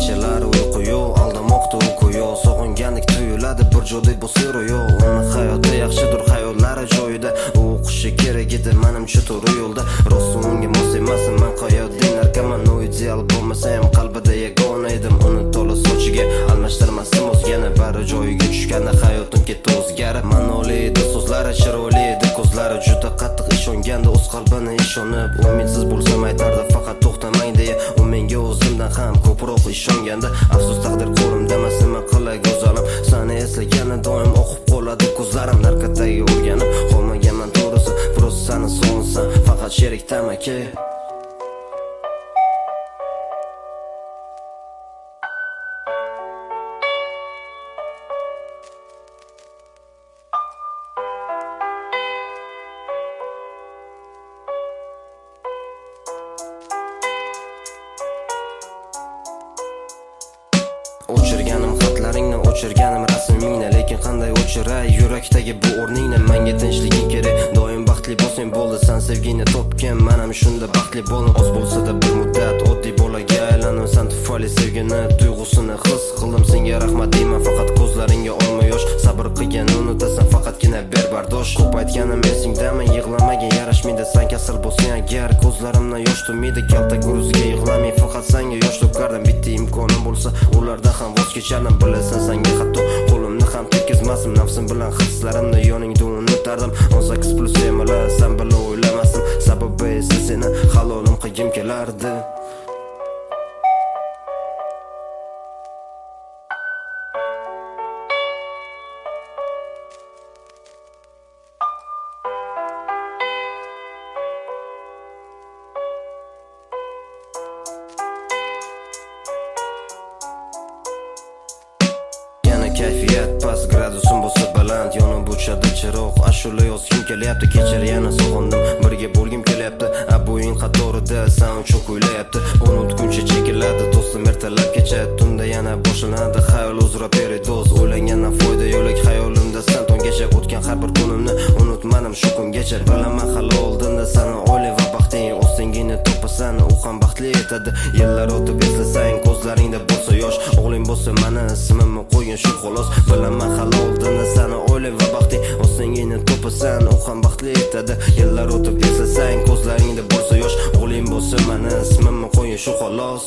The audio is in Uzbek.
Kechalar uyqu yo'q, aldamoqda uyqu yo'q. Sog'ingandek tuyuladi bir joyda bu sir yo'q. Uni hayoti yaxshidir, hayollari joyida. U o'qishi kerak edi menimcha to'g'ri yo'lda. Rost unga mos emasman, men qoyatdin narkoman. U ideal bo'lmasa ham qalbida yagona edim. Uni to'la sochiga almashtirmasdim o'zgani. Bari joyiga tushganda hayotim ketdi o'zgarib. Ma'noli edi so'zlari, chiroyli edi ko'zlari. Juda qattiq ishongandi o'z qalbini ishonib. Umidsiz bo'lsam aytardi faqat to'xtamang deya. U menga o'zimdan ham ko'proq ishongandi. Afsus taqdir qo'limda emas, nima qilay go'zalim. Seni eslaganda doim oqib qoladi ko'zlarim. Narkotaga o'rganib qolmaganman to'g'risi. Prost seni sog'insam faqat sherik tamaki. O'chirganim xatlaringni, o'chirganim rasmingni, lekin qanday o'chiray yurakdagi bu o'rningni. Menga tinchliging kerak, doim baxtli bo'lsang bo'ldi. Sen sevgini topgan, men ham shunda baxtli bo'ldim. Oz bo'lsa-da bir muddat oddiy bolaga aylandim. Sen tufayli sevgini, tuyg'usini his qildim. Senga rahmat deyman, faqat ko'zlaringga olma yosh. Sabr qilgan unutasan, faqatgina ber bardosh. Ko'p aytganim esingdami, yig'lamagan yarashmaydi. Sen kasal bo'lsang agar, ko'zlarimdan yosh to'maydi. Kalta guruzga yig'lamay, faqat senga yosh to'kardim. Bitta imkonim bo'lsa, ularda ham voz kechardim. Bilasan senga hatto qo'limni ham tekkizmasdim. Nafsim bilan hislarimni yoningda unutardim. 18+ emalar, sen bila o'ylamasdim. Sababi esa seni halolim qilgim kelardi. Kayfiyat past, gradusim bo'lsa baland. Yonib o'chadi chiroq, ashula yozgim kelyapti. Kechir yana sog'indim, birga bo'lgim kelyapti. Bo'yin qatorida sen uchun kuylayapti. Unutguncha chekiladi do'stim ertalab kecha. Tunda yana boshlanadi xayol uzra peridoz. O'ylangandan foyda yo'q, xayolimda sen tongacha. O'tgan har bir kunimni unutmadim shu kungacha. Bilaman hali oldinda seni oila va baxting. O'zingni topasan, u ham baxtli etadi. Yillar o'tib eslasang, ko'zlaringda bo'lsa yosh. O'g'ling bo'lsa meni ismimni qo'ygan shu xolos. Bilaman hali oldinda seni oila va baxting. O'zingni topasan, u ham baxtli etadi. Yillar o'tib eslasang, ko'zlaringda bo'lsa yosh. O'g'ling bo'lsa meni ismimni qo'ygan shu xolos.